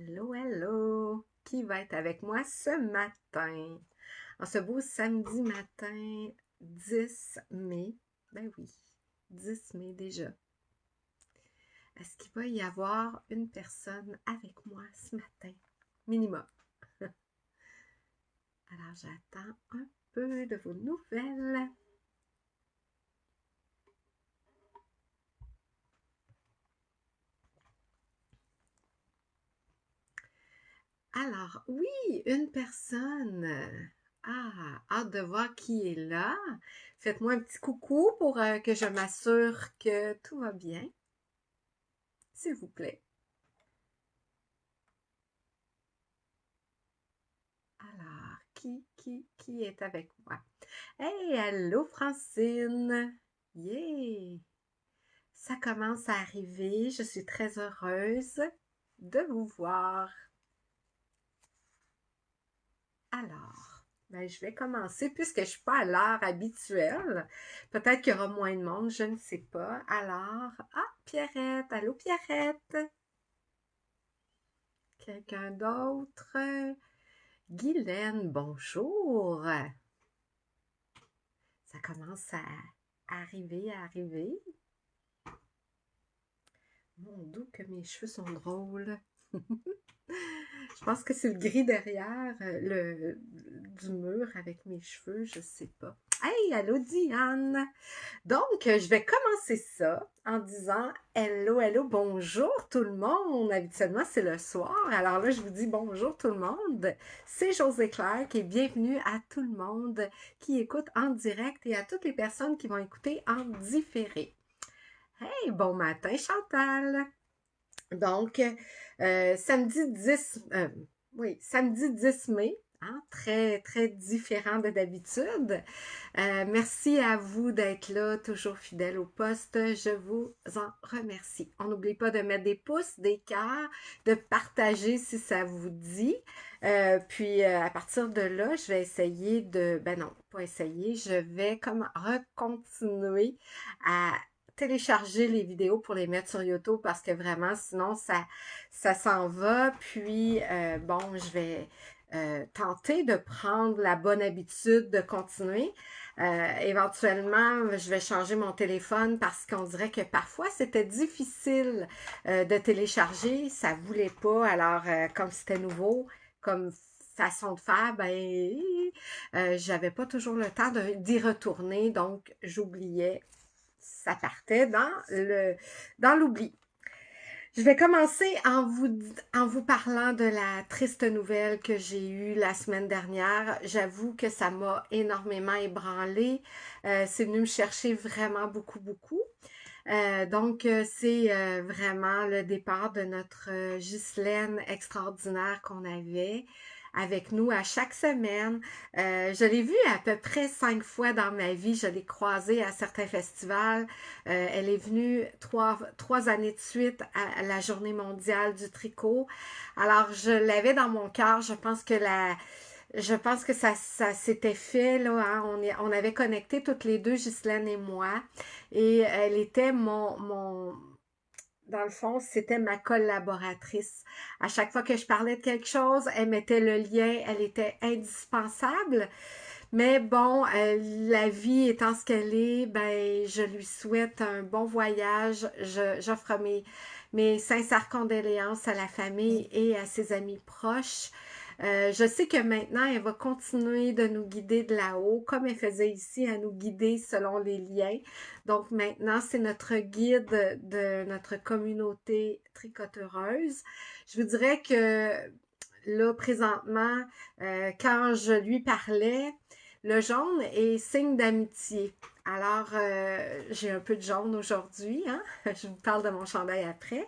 Allô, allô! Qui va être avec moi ce matin? En ce beau samedi matin, 10 mai. Ben oui, 10 mai déjà. Est-ce qu'il va y avoir une personne avec moi ce matin? Minimum. Alors, j'attends un peu de vos nouvelles. Alors, oui, une personne. Ah, hâte de voir qui est là. Faites-moi un petit coucou pour que je m'assure que tout va bien, s'il vous plaît. Alors, qui est avec moi? Hey, allô Francine! Yeah! Ça commence à arriver. Je suis très heureuse de vous voir. Alors, ben, je vais commencer puisque je ne suis pas à l'heure habituelle. Peut-être qu'il y aura moins de monde, je ne sais pas. Alors, Pierrette! Allô Pierrette! Quelqu'un d'autre? Guylaine, bonjour! Ça commence à arriver. Mon Dieu, que mes cheveux sont drôles. Je pense que c'est le gris derrière du mur avec mes cheveux, je sais pas. Hey, allô Diane! Donc, je vais commencer ça en disant hello, hello, bonjour tout le monde. Habituellement, c'est le soir. Alors là, je vous dis bonjour tout le monde. C'est Josée Claire et bienvenue à tout le monde qui écoute en direct et à toutes les personnes qui vont écouter en différé. Hey, bon matin Chantal! Donc, samedi 10 mai, hein, très, très différent de d'habitude. Merci à vous d'être là, toujours fidèles au poste. Je vous en remercie. On n'oublie pas de mettre des pouces, des cœurs, de partager si ça vous dit. Puis, à partir de là, je vais essayer ben non, pas essayer, je vais comme recontinuer à télécharger les vidéos pour les mettre sur YouTube parce que vraiment, sinon, ça s'en va. Puis, bon, je vais tenter de prendre la bonne habitude de continuer. Éventuellement, je vais changer mon téléphone parce qu'on dirait que parfois, c'était difficile de télécharger. Ça voulait pas. Alors, comme c'était nouveau, comme façon de faire, ben, j'avais pas toujours le temps d'y retourner. Donc, j'oubliais, ça partait dans l'oubli. Je vais commencer en vous parlant de la triste nouvelle que j'ai eue la semaine dernière. J'avoue que ça m'a énormément ébranlée. C'est venu me chercher vraiment beaucoup. C'est vraiment le départ de notre Ghislaine extraordinaire qu'on avait avec nous à chaque semaine. Je l'ai vue à peu près 5 fois dans ma vie. Je l'ai croisée à certains festivals. Elle est venue trois années de suite à la Journée mondiale du tricot. Alors, je l'avais dans mon cœur. Je pense que ça s'était fait, là, hein? On avait connecté toutes les deux, Ghislaine et moi, et elle était dans le fond, c'était ma collaboratrice. À chaque fois que je parlais de quelque chose, elle mettait le lien, elle était indispensable. Mais bon, la vie étant ce qu'elle est, ben, je lui souhaite un bon voyage. J'offre mes sincères condoléances à la famille et à ses amis proches. Je sais que maintenant, elle va continuer de nous guider de là-haut, comme elle faisait ici, à nous guider selon les liens. Donc maintenant, c'est notre guide de notre communauté tricoteuse. Je vous dirais que là, présentement, quand je lui parlais, le jaune est signe d'amitié. Alors, j'ai un peu de jaune aujourd'hui, hein? Je vous parle de mon chandail après.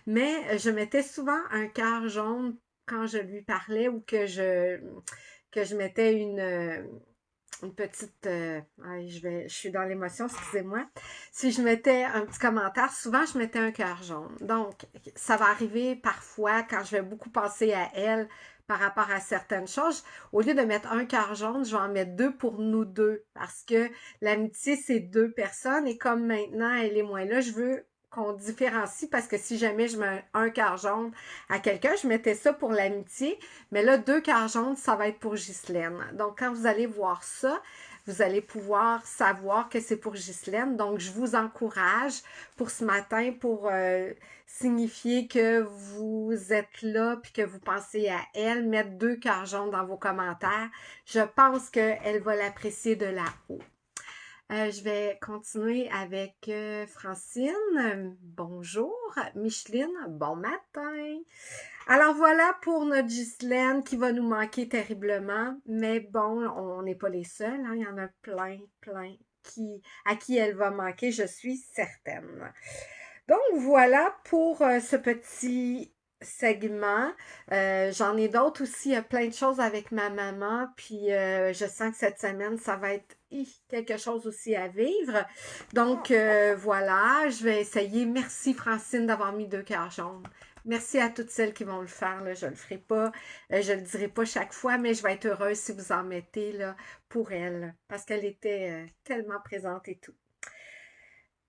Mais je mettais souvent un cœur jaune quand je lui parlais ou que je mettais une petite... je suis dans l'émotion, excusez-moi. Si je mettais un petit commentaire, souvent je mettais un cœur jaune. Donc, ça va arriver parfois quand je vais beaucoup penser à elle par rapport à certaines choses. Au lieu de mettre un cœur jaune, je vais en mettre 2 pour nous deux. Parce que l'amitié, c'est 2 personnes. Et comme maintenant, elle est moins là, je veux qu'on différencie, parce que si jamais je mets un cœur jaune à quelqu'un, je mettais ça pour l'amitié, mais là, 2 cœurs jaunes, ça va être pour Ghislaine. Donc, quand vous allez voir ça, vous allez pouvoir savoir que c'est pour Ghislaine. Donc, je vous encourage pour ce matin, pour signifier que vous êtes là puis que vous pensez à elle, mettre 2 cœurs jaunes dans vos commentaires. Je pense qu'elle va l'apprécier de là-haut. Je vais continuer avec Francine. Bonjour. Micheline, bon matin. Alors voilà pour notre Ghislaine qui va nous manquer terriblement. Mais bon, on n'est pas les seuls. Hein. Il y en a plein à qui elle va manquer, je suis certaine. Donc voilà pour ce petit segment. J'en ai d'autres aussi. Il y a plein de choses avec ma maman. Puis je sens que cette semaine, ça va être quelque chose aussi à vivre. Donc voilà, je vais essayer. Merci Francine d'avoir mis 2 cœurs jaunes. Merci à toutes celles qui vont le faire. Là. Je ne le ferai pas. Je ne le dirai pas chaque fois, mais je vais être heureuse si vous en mettez là, pour elle. Parce qu'elle était tellement présente et tout.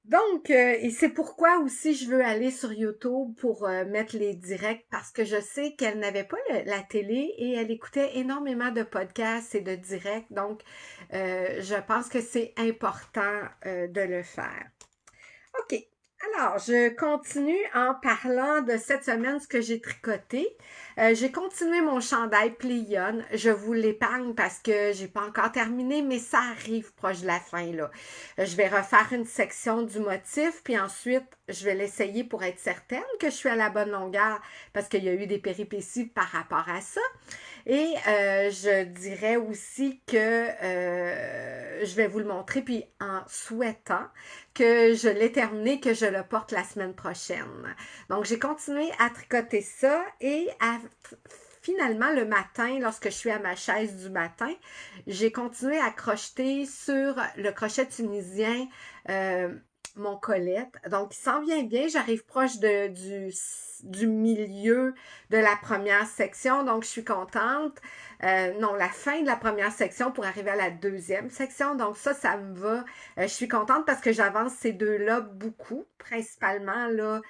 Donc, et c'est pourquoi aussi je veux aller sur YouTube pour mettre les directs, parce que je sais qu'elle n'avait pas la télé et elle écoutait énormément de podcasts et de directs. Donc, je pense que c'est important de le faire. OK. Alors, je continue en parlant de cette semaine, ce que j'ai tricoté. J'ai continué mon chandail Plion. Je vous l'épargne parce que j'ai pas encore terminé, mais ça arrive proche de la fin, là. Je vais refaire une section du motif, puis ensuite, je vais l'essayer pour être certaine que je suis à la bonne longueur, parce qu'il y a eu des péripéties par rapport à ça. Et je dirais aussi que je vais vous le montrer, puis en souhaitant que je l'ai terminé, que je le porte la semaine prochaine. Donc, j'ai continué à tricoter ça et finalement, le matin, lorsque je suis à ma chaise du matin, j'ai continué à crocheter sur le crochet tunisien mon collet. Donc, il s'en vient bien. J'arrive proche du milieu de la première section. Donc, je suis contente. Non, la fin de la première section pour arriver à la deuxième section. Donc, ça me va. Je suis contente parce que j'avance ces deux-là beaucoup. Principalement, là,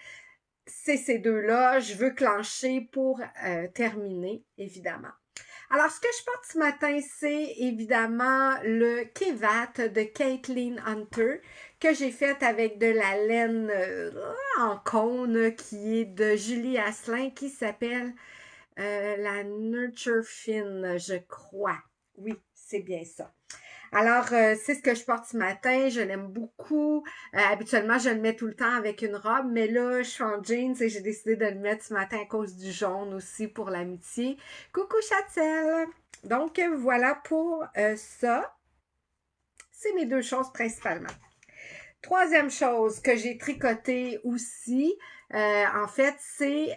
c'est ces deux-là. Je veux clencher pour terminer, évidemment. Alors, ce que je porte ce matin, c'est évidemment le Kevat de Caitlin Hunter que j'ai fait avec de la laine en cône qui est de Julie Asselin qui s'appelle la Nurture Fin, je crois. Oui, c'est bien ça. Alors, c'est ce que je porte ce matin. Je l'aime beaucoup. Habituellement, je le mets tout le temps avec une robe, mais là, je suis en jeans et j'ai décidé de le mettre ce matin à cause du jaune aussi pour l'amitié. Coucou Châtel! Donc, voilà pour ça. C'est mes 2 choses principalement. Troisième chose que j'ai tricoté aussi, en fait, c'est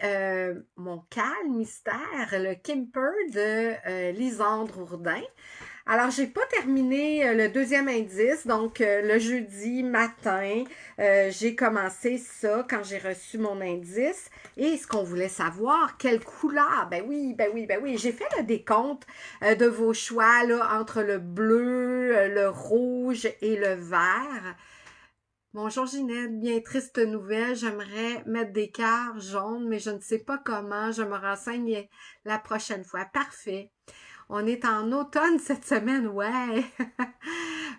mon calme mystère, le Kimper de Lisandre Ourdin. Alors, j'ai pas terminé le deuxième indice, donc le jeudi matin, j'ai commencé ça quand j'ai reçu mon indice. Et ce qu'on voulait savoir, quelle couleur? Ben oui, j'ai fait le décompte de vos choix là, entre le bleu, le rouge et le vert. Bonjour Ginette, bien triste nouvelle, j'aimerais mettre des cœurs jaunes, mais je ne sais pas comment, je me renseigne la prochaine fois. Parfait. On est en automne cette semaine, ouais.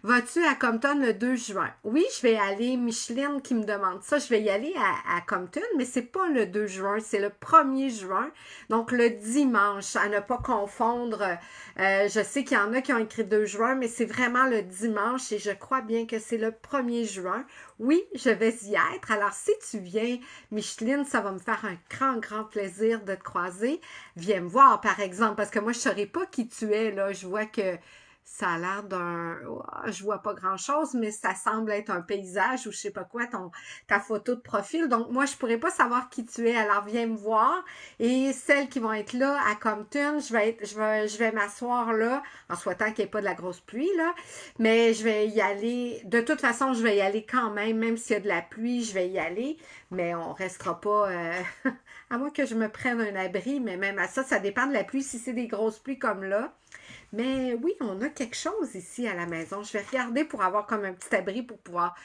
Vas-tu à Compton le 2 juin? Oui, je vais aller, Micheline qui me demande ça, je vais y aller à Compton, mais c'est pas le 2 juin, c'est le 1er juin, donc le dimanche, à ne pas confondre. Je sais qu'il y en a qui ont écrit 2 juin, mais c'est vraiment le dimanche et je crois bien que c'est le 1er juin. Oui, je vais y être. Alors, si tu viens, Micheline, ça va me faire un grand plaisir de te croiser. Viens me voir, par exemple, parce que moi, je ne saurais pas qui tu es, là. Je vois que ça a l'air d'un... Oh, je vois pas grand-chose, mais ça semble être un paysage ou je sais pas quoi, ta photo de profil. Donc, moi, je pourrais pas savoir qui tu es. Alors, viens me voir. Et celles qui vont être là à Compton, je vais m'asseoir là, en souhaitant qu'il n'y ait pas de la grosse pluie, là. Mais je vais y aller. De toute façon, je vais y aller quand même s'il y a de la pluie, je vais y aller. Mais on restera pas... à moins que je me prenne un abri, mais même à ça, ça dépend de la pluie. Si c'est des grosses pluies comme là, Mais oui, on a quelque chose ici à la maison. Je vais regarder pour avoir comme un petit abri pour pouvoir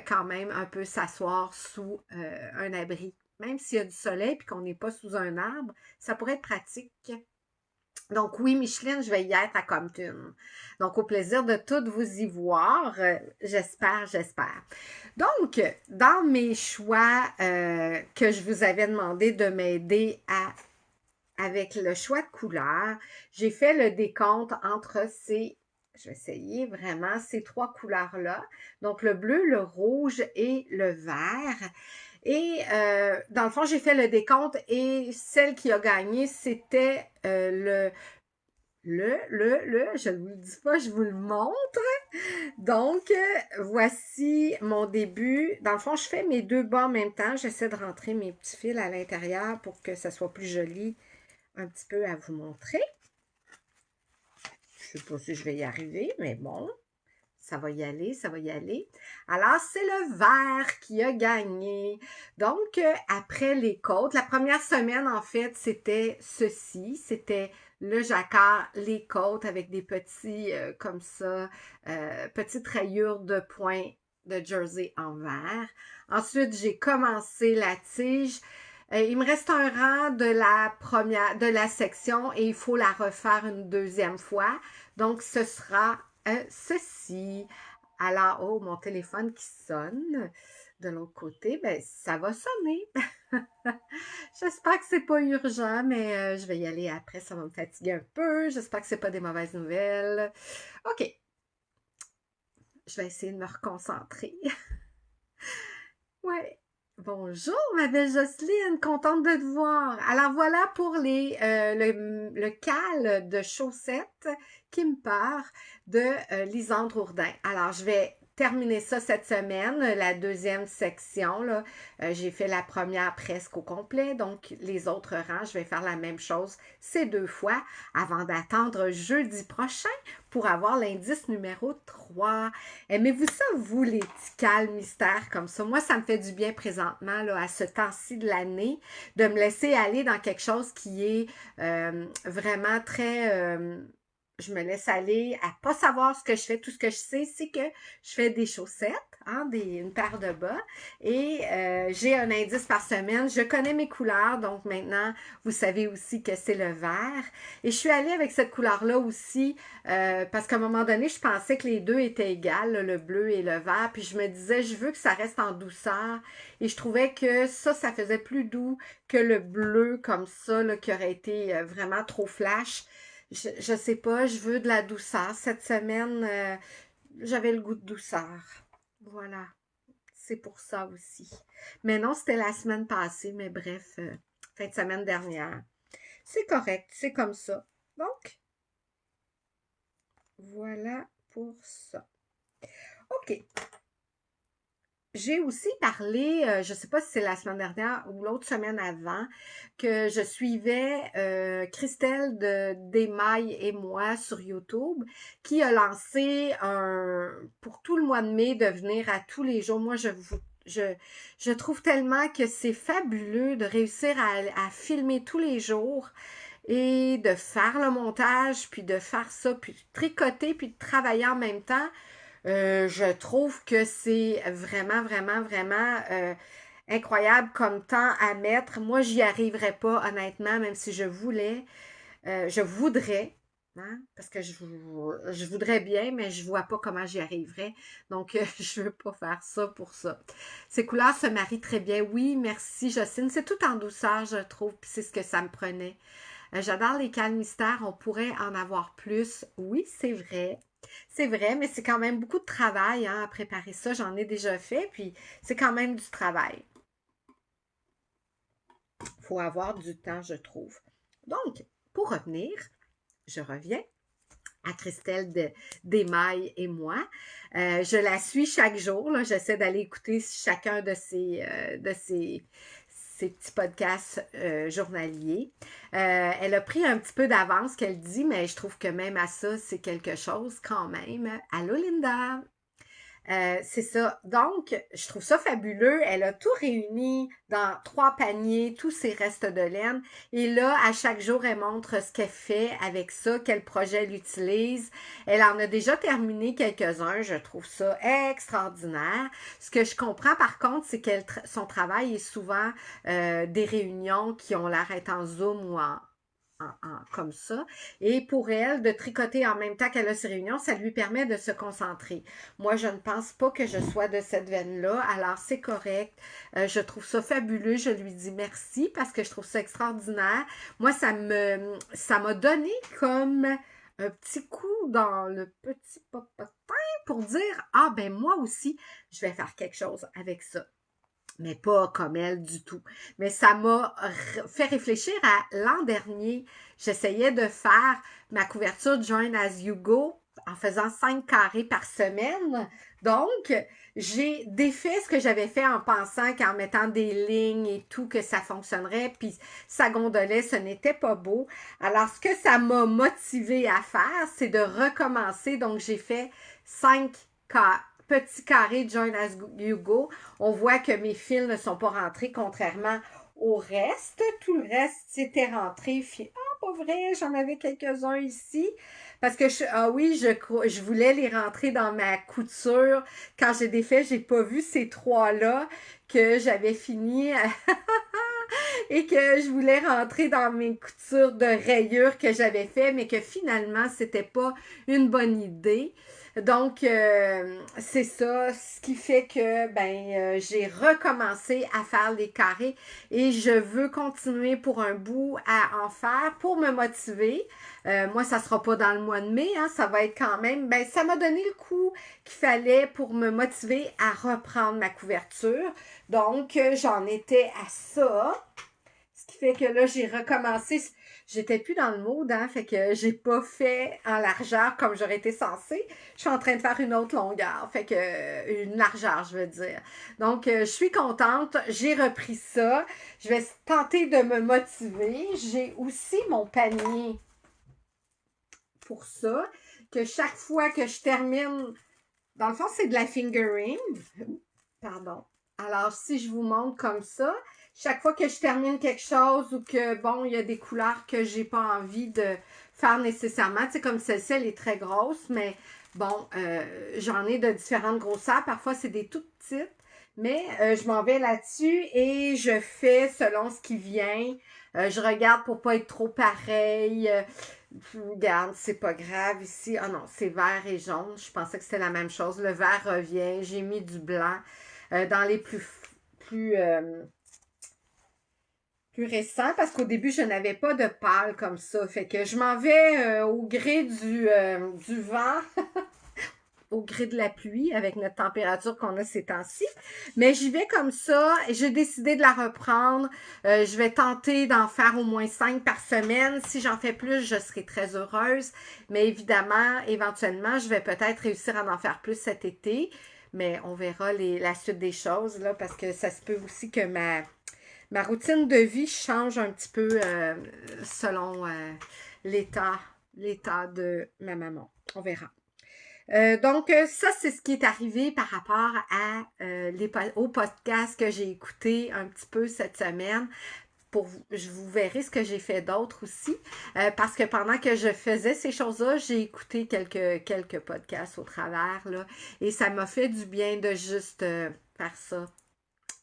quand même un peu s'asseoir sous un abri. Même s'il y a du soleil et qu'on n'est pas sous un arbre, ça pourrait être pratique. Donc oui, Micheline, je vais y être à Compton. Donc au plaisir de toutes vous y voir. J'espère, j'espère. Donc, dans mes choix que je vous avais demandé de m'aider avec le choix de couleurs, j'ai fait le décompte entre je vais essayer vraiment ces trois couleurs-là. Donc le bleu, le rouge et le vert. Et dans le fond, j'ai fait le décompte et celle qui a gagné, c'était je ne vous le dis pas, je vous le montre. Donc, voici mon début. Dans le fond, je fais mes deux bas en même temps. J'essaie de rentrer mes petits fils à l'intérieur pour que ça soit plus joli un petit peu à vous montrer. Je ne sais pas si je vais y arriver, mais bon. Ça va y aller, ça va y aller. Alors, c'est le vert qui a gagné. Donc, après les côtes, la première semaine, en fait, c'était ceci. C'était le jacquard, les côtes avec des petits, comme ça, petites rayures de points de jersey en vert. Ensuite, j'ai commencé la tige. Il me reste un rang de la section et il faut la refaire une deuxième fois. Donc, ce sera ceci. Alors, oh, mon téléphone qui sonne de l'autre côté, ben, ça va sonner. J'espère que c'est pas urgent, mais je vais y aller après, ça va me fatiguer un peu. J'espère que c'est pas des mauvaises nouvelles. OK. Je vais essayer de me reconcentrer. Ouais. Bonjour, ma belle Jocelyne, contente de te voir. Alors voilà pour le cal de chaussettes qui me part de Lisandre Hourdin. Alors, je vais terminer ça cette semaine, la deuxième section. Là, j'ai fait la première presque au complet, donc les autres rangs, je vais faire la même chose ces deux fois avant d'attendre jeudi prochain pour avoir l'indice numéro 3. Aimez-vous ça, vous, les petits cals mystères comme ça? Moi, ça me fait du bien présentement, là, à ce temps-ci de l'année, de me laisser aller dans quelque chose qui est vraiment très... je me laisse aller à pas savoir ce que je fais. Tout ce que je sais, c'est que je fais des chaussettes, hein, une paire de bas, et j'ai un indice par semaine. Je connais mes couleurs, donc maintenant, vous savez aussi que c'est le vert. Et je suis allée avec cette couleur-là aussi, parce qu'à un moment donné, je pensais que les deux étaient égales, là, le bleu et le vert, puis je me disais, je veux que ça reste en douceur, et je trouvais que ça faisait plus doux que le bleu comme ça, là, qui aurait été vraiment trop flash. Je sais pas, je veux de la douceur. Cette semaine, j'avais le goût de douceur. Voilà, c'est pour ça aussi. Mais non, c'était la semaine passée, mais bref, fin de semaine dernière. C'est correct, c'est comme ça. Donc, voilà pour ça. OK. J'ai aussi parlé, je ne sais pas si c'est la semaine dernière ou l'autre semaine avant, que je suivais Christelle Desmailles et moi sur YouTube, qui a lancé pour tout le mois de mai de venir à tous les jours. Moi, je trouve tellement que c'est fabuleux de réussir à filmer tous les jours et de faire le montage, puis de faire ça, puis de tricoter, puis de travailler en même temps. Je trouve que c'est vraiment, vraiment, vraiment incroyable comme temps à mettre. Moi, j'y arriverais pas, honnêtement, même si je voulais. Je voudrais, hein, parce que je voudrais bien, mais je vois pas comment j'y arriverais. Donc, je veux pas faire ça pour ça. Ces couleurs se marient très bien. Oui, merci, Jocelyne. C'est tout en douceur, je trouve, puis c'est ce que ça me prenait. J'adore les cals mystères. On pourrait en avoir plus. Oui, c'est vrai. C'est vrai, mais c'est quand même beaucoup de travail hein, à préparer ça. J'en ai déjà fait, puis c'est quand même du travail. Il faut avoir du temps, je trouve. Donc, pour revenir, je reviens à Christelle Desmailles et moi. Je la suis chaque jour. J'essaie d'aller écouter chacun de ces petits podcasts journaliers. Elle a pris un petit peu d'avance qu'elle dit, mais je trouve que même à ça, c'est quelque chose quand même. Allô, Linda! C'est ça. Donc, je trouve ça fabuleux. Elle a tout réuni dans 3 paniers, tous ses restes de laine. Et là, à chaque jour, elle montre ce qu'elle fait avec ça, quel projet elle utilise. Elle en a déjà terminé quelques-uns. Je trouve ça extraordinaire. Ce que je comprends, par contre, c'est que son travail est souvent des réunions qui ont l'air d'être en Zoom ou comme ça. Et pour elle, de tricoter en même temps qu'elle a ses réunions, ça lui permet de se concentrer. Moi, je ne pense pas que je sois de cette veine-là, alors c'est correct. Je trouve ça fabuleux. Je lui dis merci parce que je trouve ça extraordinaire. Moi, ça m'a donné comme un petit coup dans le petit popotin pour dire, ah ben moi aussi, je vais faire quelque chose avec ça, mais pas comme elle du tout. Mais ça m'a fait réfléchir à l'an dernier. J'essayais de faire ma couverture Join as you go en faisant 5 carrés par semaine. Donc, j'ai défait ce que j'avais fait en pensant qu'en mettant des lignes et tout, que ça fonctionnerait, puis ça gondolait, ce n'était pas beau. Alors, ce que ça m'a motivé à faire, c'est de recommencer. Donc, j'ai fait 5 petits carrés Join as you go. On voit que mes fils ne sont pas rentrés, contrairement au reste. Tout le reste, c'était rentré. Ah, pas vrai, j'en avais quelques-uns ici. Parce que, oui, je voulais les rentrer dans ma couture. Quand j'ai défait, j'ai pas vu ces 3-là que j'avais fini et que je voulais rentrer dans mes coutures de rayures que j'avais fait, mais que finalement, c'était pas une bonne idée. Donc, c'est ça, ce qui fait que j'ai recommencé à faire les carrés et je veux continuer pour un bout à en faire pour me motiver. Moi, ça sera pas dans le mois de mai, hein, ça va être quand même, ça m'a donné le coup qu'il fallait pour me motiver à reprendre ma couverture. Donc, j'en étais à ça. Ce qui fait que là, j'ai recommencé. J'étais plus dans le mood, hein, fait que j'ai pas fait en largeur comme j'aurais été censée. Je suis en train de faire une autre longueur, fait que une largeur, je veux dire. Donc, je suis contente. J'ai repris ça. Je vais tenter de me motiver. J'ai aussi mon panier pour ça, que chaque fois que je termine, dans le fond, c'est de la fingering. Pardon. Alors, si je vous montre comme ça, chaque fois que je termine quelque chose ou que, bon, il y a des couleurs que j'ai pas envie de faire nécessairement, tu sais, comme celle-ci, elle est très grosse, mais bon, j'en ai de différentes grosseurs. Parfois, c'est des toutes petites, mais je m'en vais là-dessus et je fais selon ce qui vient. Je regarde pour pas être trop pareil. Regarde, c'est pas grave ici. Ah non, c'est vert et jaune. Je pensais que c'était la même chose. Le vert revient. J'ai mis du blanc. Dans les plus récents, parce qu'au début, je n'avais pas de pâle comme ça. Fait que je m'en vais au gré du vent, au gré de la pluie, avec notre température qu'on a ces temps-ci. Mais j'y vais comme ça, et j'ai décidé de la reprendre. Je vais tenter d'en faire au moins 5 par semaine. Si j'en fais plus, je serai très heureuse. Mais évidemment, éventuellement, je vais peut-être réussir à en faire plus cet été. Mais on verra la suite des choses, là, parce que ça se peut aussi que ma routine de vie change un petit peu selon l'état de ma maman. On verra. Donc, ça, c'est ce qui est arrivé par rapport au podcast que j'ai écouté un petit peu cette semaine. Je vous verrai ce que j'ai fait d'autre aussi, parce que pendant que je faisais ces choses-là, j'ai écouté quelques podcasts au travers, là, et ça m'a fait du bien de juste faire ça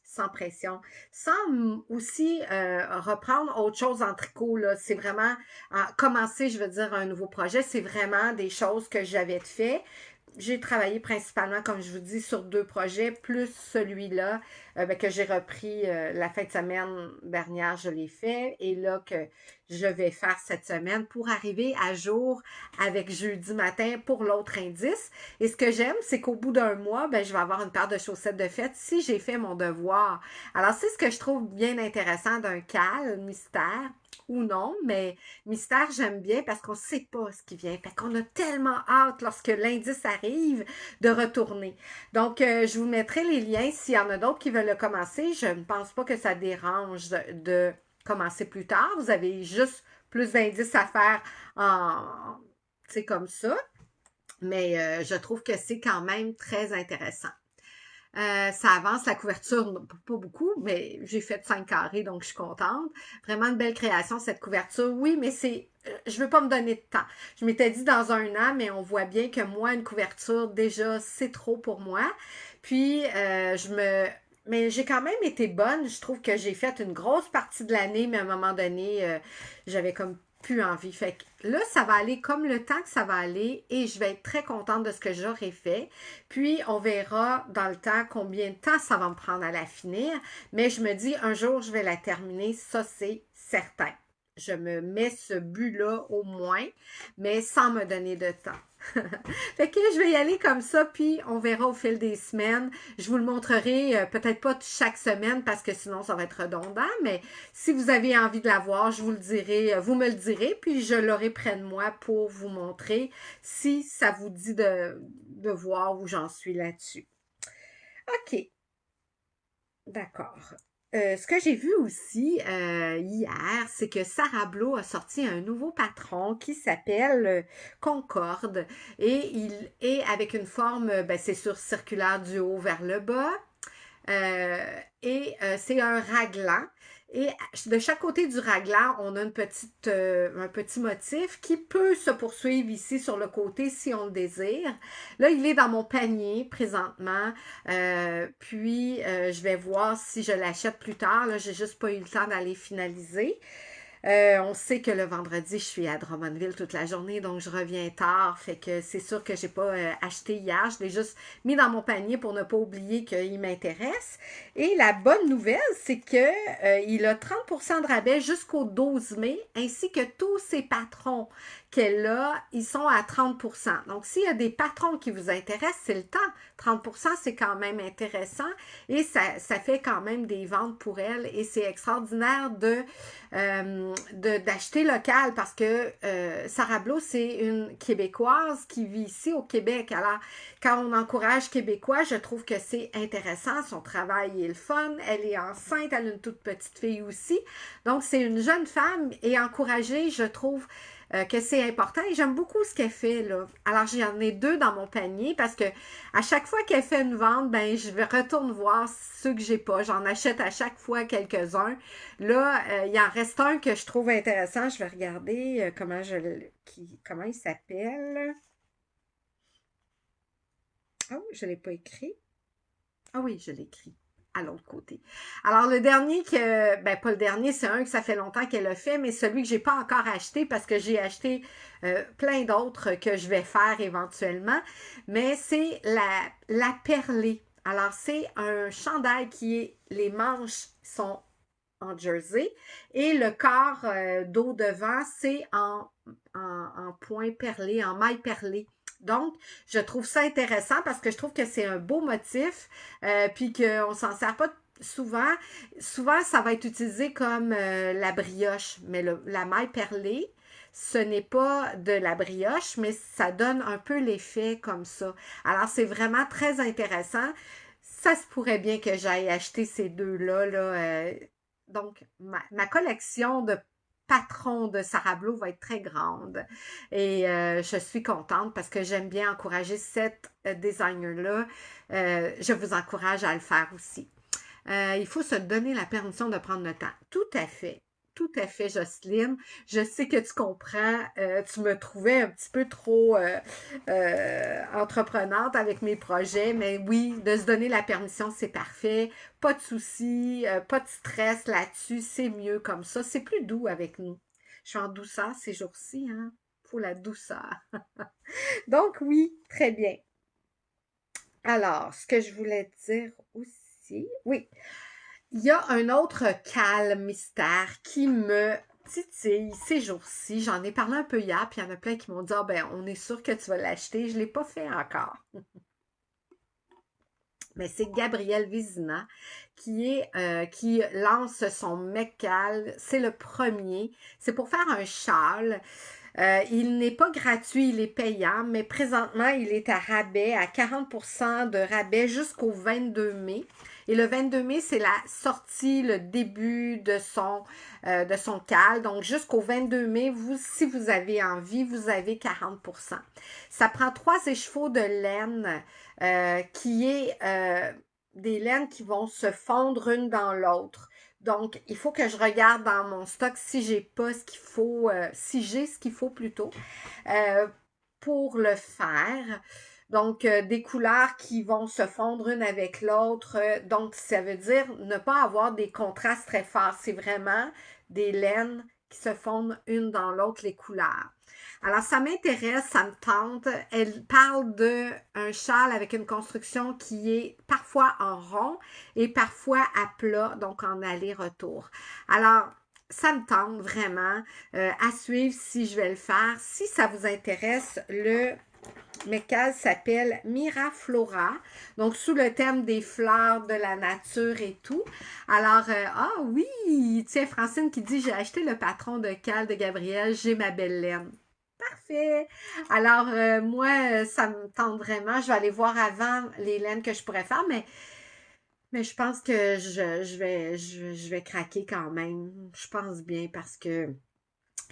sans pression, sans aussi reprendre autre chose en tricot, là. C'est vraiment commencer, je veux dire, un nouveau projet, c'est vraiment des choses que j'avais fait. J'ai travaillé principalement, comme je vous dis, sur 2 projets, plus celui-là que j'ai repris la fin de semaine dernière, je l'ai fait. Et là, que je vais faire cette semaine pour arriver à jour avec jeudi matin pour l'autre indice. Et ce que j'aime, c'est qu'au bout d'un mois, je vais avoir une paire de chaussettes de fête si j'ai fait mon devoir. Alors, c'est ce que je trouve bien intéressant d'un cal, mystère, ou non, mais mystère, j'aime bien parce qu'on ne sait pas ce qui vient. Fait qu'on a tellement hâte lorsque l'indice arrive de retourner. Donc, je vous mettrai les liens s'il y en a d'autres qui veulent le commencer. Je ne pense pas que ça dérange de commencer plus tard. Vous avez juste plus d'indices à faire tu sais, comme ça. mais je trouve que c'est quand même très intéressant. Ça avance la couverture, pas beaucoup, mais j'ai fait 5 carrés, donc je suis contente. Vraiment une belle création, cette couverture. Oui, mais je veux pas me donner de temps. Je m'étais dit dans un an, mais on voit bien que moi, une couverture, déjà, c'est trop pour moi. Puis, mais j'ai quand même été bonne. Je trouve que j'ai fait une grosse partie de l'année, mais à un moment donné, j'avais comme plus envie. Fait que là, ça va aller comme le temps que ça va aller et je vais être très contente de ce que j'aurai fait. Puis, on verra dans le temps combien de temps ça va me prendre à la finir. Mais je me dis, un jour, je vais la terminer. Ça, c'est certain. Je me mets ce but-là au moins, mais sans me donner de temps. Fait que je vais y aller comme ça, puis on verra au fil des semaines. Je vous le montrerai peut-être pas chaque semaine parce que sinon ça va être redondant, mais si vous avez envie de la voir, je vous le dirai, vous me le direz, puis je l'aurai près de moi pour vous montrer si ça vous dit de voir où j'en suis là-dessus. OK, d'accord. Ce que j'ai vu aussi hier, c'est que Sarah Blo a sorti un nouveau patron qui s'appelle Concorde et il est avec une forme, ben, c'est sur circulaire du haut vers le bas c'est un raglan. Et de chaque côté du raglan, on a un petit motif qui peut se poursuivre ici sur le côté si on le désire. Là, il est dans mon panier présentement. Je vais voir si je l'achète plus tard. Là, j'ai juste pas eu le temps d'aller finaliser. On sait que le vendredi, je suis à Drummondville toute la journée, donc je reviens tard. Fait que c'est sûr que j'ai pas acheté hier. Je l'ai juste mis dans mon panier pour ne pas oublier qu'il m'intéresse. Et la bonne nouvelle, c'est que il a 30% de rabais jusqu'au 12 mai, ainsi que tous ses patrons qu'elle a, ils sont à 30%. Donc, s'il y a des patrons qui vous intéressent, c'est le temps. 30%, c'est quand même intéressant et ça fait quand même des ventes pour elle et c'est extraordinaire d'acheter local parce que Sarah Blo, c'est une Québécoise qui vit ici au Québec. Alors, quand on encourage Québécois, je trouve que c'est intéressant. Son travail est le fun. Elle est enceinte, elle a une toute petite fille aussi. Donc, c'est une jeune femme et encouragée, je trouve que c'est important et j'aime beaucoup ce qu'elle fait là. Alors j'en ai 2 dans mon panier parce que à chaque fois qu'elle fait une vente, ben je retourne voir ceux que j'ai pas. J'en achète à chaque fois quelques-uns. Là, il en reste un que je trouve intéressant. Je vais regarder comment il s'appelle. Oh, je l'ai pas écrit. Ah oui, je l'ai écrit à l'autre côté. Alors, le dernier ben pas le dernier, c'est un que ça fait longtemps qu'elle a fait, mais celui que j'ai pas encore acheté parce que j'ai acheté plein d'autres que je vais faire éventuellement, mais c'est la perlée. Alors, c'est un chandail les manches sont en jersey et le corps dos devant, c'est en point perlé, en maille perlée. Donc, je trouve ça intéressant parce que je trouve que c'est un beau motif, puis qu'on s'en sert pas souvent. Souvent, ça va être utilisé comme la brioche, mais la maille perlée, ce n'est pas de la brioche, mais ça donne un peu l'effet comme ça. Alors, c'est vraiment très intéressant. Ça se pourrait bien que j'aille acheter ces deux-là. Donc, ma collection de patrons de Sarah Blo va être très grande. Et je suis contente parce que j'aime bien encourager cette designer-là. Je vous encourage à le faire aussi. Il faut se donner la permission de prendre le temps. Tout à fait. Tout à fait, Jocelyne. Je sais que tu comprends. Tu me trouvais un petit peu trop entreprenante avec mes projets, mais oui, de se donner la permission, c'est parfait. Pas de soucis, pas de stress là-dessus. C'est mieux comme ça. C'est plus doux avec nous. Je suis en douceur ces jours-ci, hein. Faut la douceur. Donc oui, très bien. Alors, ce que je voulais dire aussi, oui. Il y a un autre calme mystère qui me titille ces jours-ci. J'en ai parlé un peu hier, puis il y en a plein qui m'ont dit « Ah ben, on est sûr que tu vas l'acheter. » Je ne l'ai pas fait encore. Mais c'est Gabrielle Vézina qui lance son Meccal. C'est le premier. C'est pour faire un châle. Il n'est pas gratuit, il est payant, mais présentement, il est à rabais, à 40% de rabais jusqu'au 22 mai. Et le 22 mai, c'est la sortie, le début de son cal. Donc, jusqu'au 22 mai, vous, si vous avez envie, vous avez 40%. Ça prend 3 écheveaux de laine qui est des laines qui vont se fondre une dans l'autre. Donc, il faut que je regarde dans mon stock si j'ai pas ce qu'il faut, si j'ai ce qu'il faut plutôt pour le faire. Donc, des couleurs qui vont se fondre une avec l'autre. Donc, ça veut dire ne pas avoir des contrastes très forts. C'est vraiment des laines qui se fondent une dans l'autre, les couleurs. Alors, ça m'intéresse, ça me tente. Elle parle d'un châle avec une construction qui est parfois en rond et parfois à plat, donc en aller-retour. Alors, ça me tente vraiment à suivre si je vais le faire. Si ça vous intéresse, le mécal s'appelle Miraflora, donc sous le thème des fleurs, de la nature et tout. Alors, ah oui, tiens, Francine qui dit, j'ai acheté le patron de cal de Gabriel, j'ai ma belle laine. Parfait. Alors, moi, ça me tente vraiment. Je vais aller voir avant les laines que je pourrais faire, mais je pense que je vais craquer quand même. Je pense bien parce que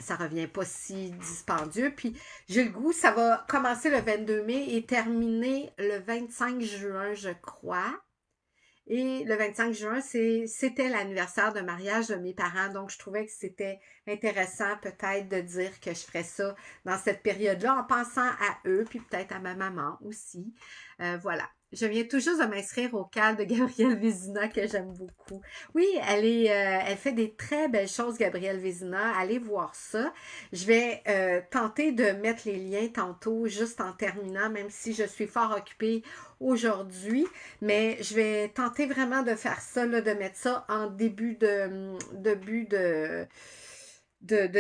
ça revient pas si dispendieux. Puis, j'ai le goût, ça va commencer le 22 mai et terminer le 25 juin, je crois. Et le 25 juin, c'était l'anniversaire de mariage de mes parents. Donc, je trouvais que c'était intéressant peut-être de dire que je ferais ça dans cette période-là en pensant à eux, puis peut-être à ma maman aussi. Voilà. Je viens tout juste de m'inscrire au cal de Gabrielle Vézina que j'aime beaucoup. Oui, elle fait des très belles choses, Gabrielle Vézina. Allez voir ça. Je vais tenter de mettre les liens tantôt, juste en terminant, même si je suis fort occupée aujourd'hui. Mais je vais tenter vraiment de faire ça, là, de mettre ça en début de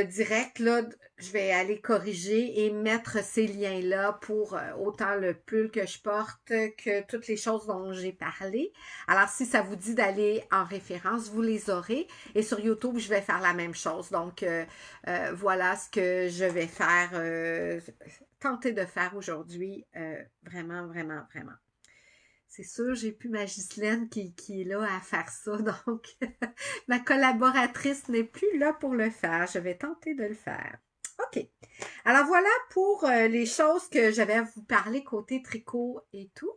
direct, là, je vais aller corriger et mettre ces liens-là pour autant le pull que je porte que toutes les choses dont j'ai parlé. Alors, si ça vous dit d'aller en référence, vous les aurez. Et sur YouTube, je vais faire la même chose. Donc, voilà ce que je vais faire, tenter de faire aujourd'hui. Vraiment, vraiment, vraiment. C'est sûr, j'ai plus ma Ghislaine qui est là à faire ça, donc ma collaboratrice n'est plus là pour le faire. Je vais tenter de le faire. OK. Alors voilà pour les choses que j'avais à vous parler côté tricot et tout.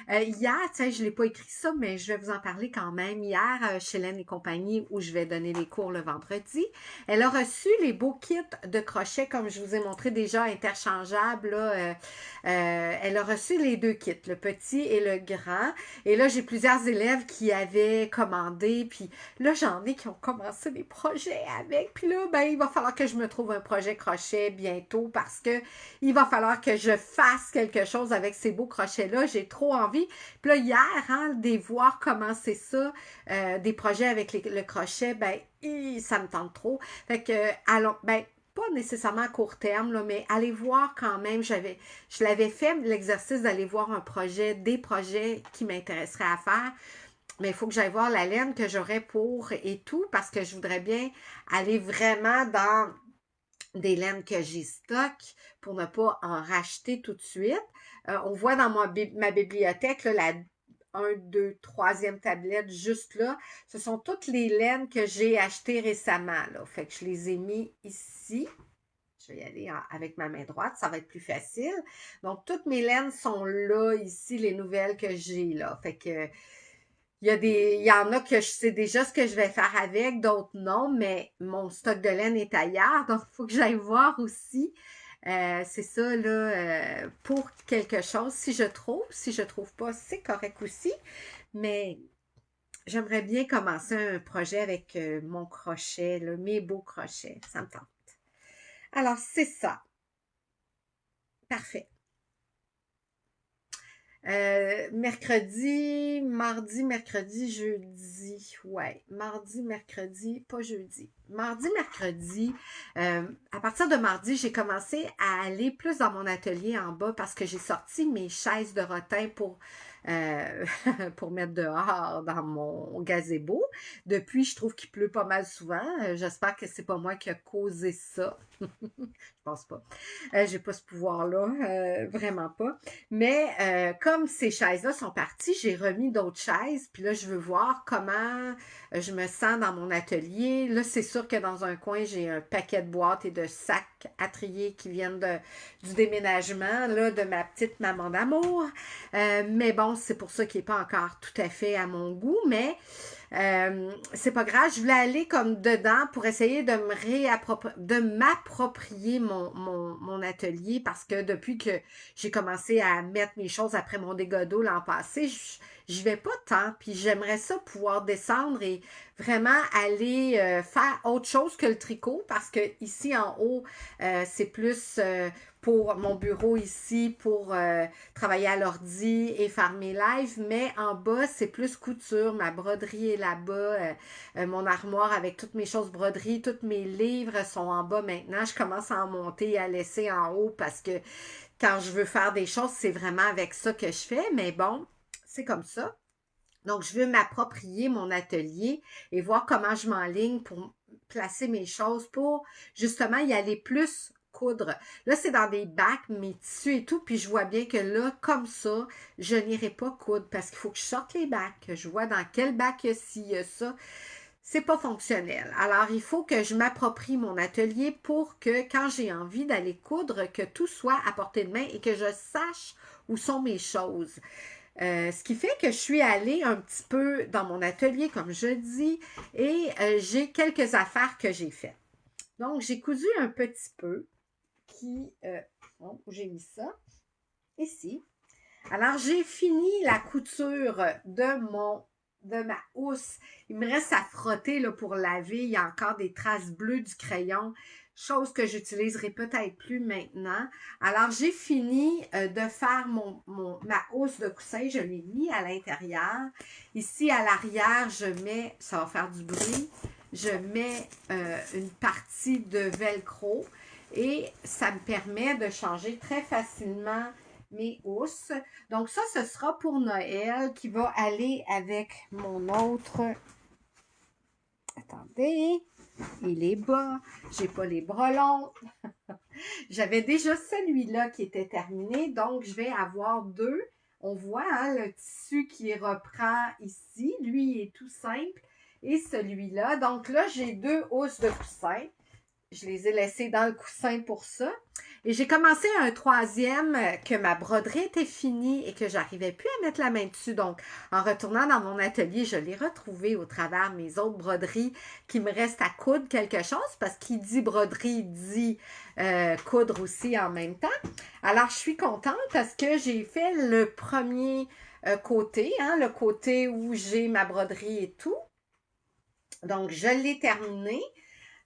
Hier, tiens, je ne l'ai pas écrit ça, mais je vais vous en parler quand même. Hier, chez Laine et compagnie, où je vais donner les cours le vendredi, elle a reçu les beaux kits de crochet, comme je vous ai montré déjà, interchangeables. Là, elle a reçu les 2 kits, le petit et le grand. Et là, j'ai plusieurs élèves qui avaient commandé, puis là, j'en ai qui ont commencé des projets avec. Puis là, ben, il va falloir que je me trouve un projet crochet bientôt parce que il va falloir que je fasse quelque chose avec ces beaux crochets-là. J'ai trop envie. Puis là, hier, hein, de voir comment c'est ça, des projets avec le crochet, ben, ça me tente trop. Fait que, allons, ben, pas nécessairement à court terme, là, mais aller voir quand même, je l'avais fait l'exercice d'aller voir des projets qui m'intéresseraient à faire, mais il faut que j'aille voir la laine que j'aurais pour et tout, parce que je voudrais bien aller vraiment dans des laines que j'ai stock pour ne pas en racheter tout de suite. On voit dans ma bibliothèque, là, la 1, 2, 3e tablette juste là. Ce sont toutes les laines que j'ai achetées récemment. Là. Fait que je les ai mis ici. Je vais y aller avec ma main droite, ça va être plus facile. Donc, toutes mes laines sont là, ici, les nouvelles que j'ai là. Fait que il y en a que je sais déjà ce que je vais faire avec, d'autres non, mais mon stock de laine est ailleurs, donc il faut que j'aille voir aussi. C'est ça, là, pour quelque chose. Si je trouve pas, c'est correct aussi. Mais j'aimerais bien commencer un projet avec mon crochet, là, mes beaux crochets. Ça me tente. Alors, c'est ça. Parfait. Mardi, mercredi, jeudi. Ouais, mardi, mercredi, pas jeudi. Mardi, mercredi. À partir de mardi, j'ai commencé à aller plus dans mon atelier en bas parce que j'ai sorti mes chaises de rotin pour pour mettre dehors dans mon gazebo. Depuis, je trouve qu'il pleut pas mal souvent. J'espère que c'est pas moi qui a causé ça. Je pense pas. J'ai pas ce pouvoir-là, vraiment pas. Mais comme ces chaises-là sont parties, j'ai remis d'autres chaises. Puis là, je veux voir comment je me sens dans mon atelier. Là, c'est sûr que dans un coin, j'ai un paquet de boîtes et de sacs à trier qui viennent du déménagement là, de ma petite maman d'amour. Mais bon, c'est pour ça qu'il n'est pas encore tout à fait à mon goût. Mais c'est pas grave, je voulais aller comme dedans pour essayer de m'approprier mon atelier parce que depuis que j'ai commencé à mettre mes choses après mon dégât d'eau l'an passé, je vais pas tant, puis j'aimerais ça pouvoir descendre et vraiment aller faire autre chose que le tricot parce que ici en haut, c'est plus pour mon bureau ici pour travailler à l'ordi et faire mes lives, mais en bas, c'est plus couture. Ma broderie est là-bas, mon armoire avec toutes mes choses broderies, tous mes livres sont en bas maintenant. Je commence à en monter et à laisser en haut parce que quand je veux faire des choses, c'est vraiment avec ça que je fais, mais bon, c'est comme ça. Donc, je veux m'approprier mon atelier et voir comment je m'enligne pour placer mes choses pour justement y aller plus coudre. Là, c'est dans des bacs, mes tissus et tout, puis je vois bien que là, comme ça, je n'irai pas coudre parce qu'il faut que je sorte les bacs, que je vois dans quel bac il y a ci, il y a ça. C'est pas fonctionnel. Alors, il faut que je m'approprie mon atelier pour que quand j'ai envie d'aller coudre, que tout soit à portée de main et que je sache où sont mes choses. Ce qui fait que je suis allée un petit peu dans mon atelier, comme je dis, et j'ai quelques affaires que j'ai faites. Donc, j'ai cousu un petit peu où j'ai mis ça? Ici. Alors, j'ai fini la couture de ma housse. Il me reste à frotter là, pour laver. Il y a encore des traces bleues du crayon, chose que j'utiliserai peut-être plus maintenant. Alors, j'ai fini de faire ma housse de coussin. Je l'ai mis à l'intérieur. Ici, à l'arrière, je mets, ça va faire du bruit, je mets une partie de velcro et ça me permet de changer très facilement mes housses. Donc ça, ce sera pour Noël qui va aller avec mon autre... Attendez, il est bas, j'ai pas les bras longs. J'avais déjà celui-là qui était terminé, donc je vais avoir deux. On voit hein, le tissu qui reprend ici, lui il est tout simple, et celui-là. Donc là, j'ai deux housses de coussin. Je les ai laissés dans le coussin pour ça. Et j'ai commencé un troisième que ma broderie était finie et que j'arrivais plus à mettre la main dessus. Donc, en retournant dans mon atelier, je l'ai retrouvé au travers de mes autres broderies qui me restent à coudre quelque chose parce qu'il dit broderie, dit coudre aussi en même temps. Alors, je suis contente parce que j'ai fait le premier côté, hein, le côté où j'ai ma broderie et tout. Donc, je l'ai terminé.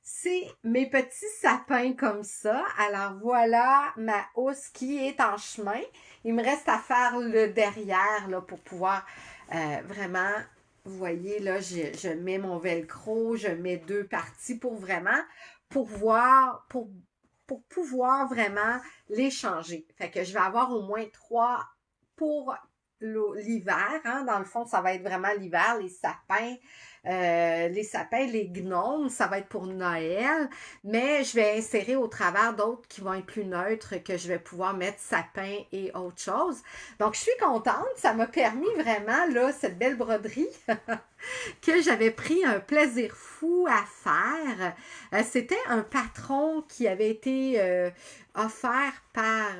C'est mes petits sapins comme ça. Alors voilà ma housse qui est en chemin. Il me reste à faire le derrière là, pour pouvoir vraiment, vous voyez là, je mets mon velcro, je mets deux parties pour vraiment, pour pouvoir vraiment les changer. Fait que je vais avoir au moins trois pour l'hiver. Hein? Dans le fond, ça va être vraiment l'hiver, les sapins, les gnomes, ça va être pour Noël, mais je vais insérer au travers d'autres qui vont être plus neutres, que je vais pouvoir mettre sapin et autre chose. Donc, je suis contente. Ça m'a permis vraiment, là, cette belle broderie que j'avais pris un plaisir fou à faire. C'était un patron qui avait été offert par...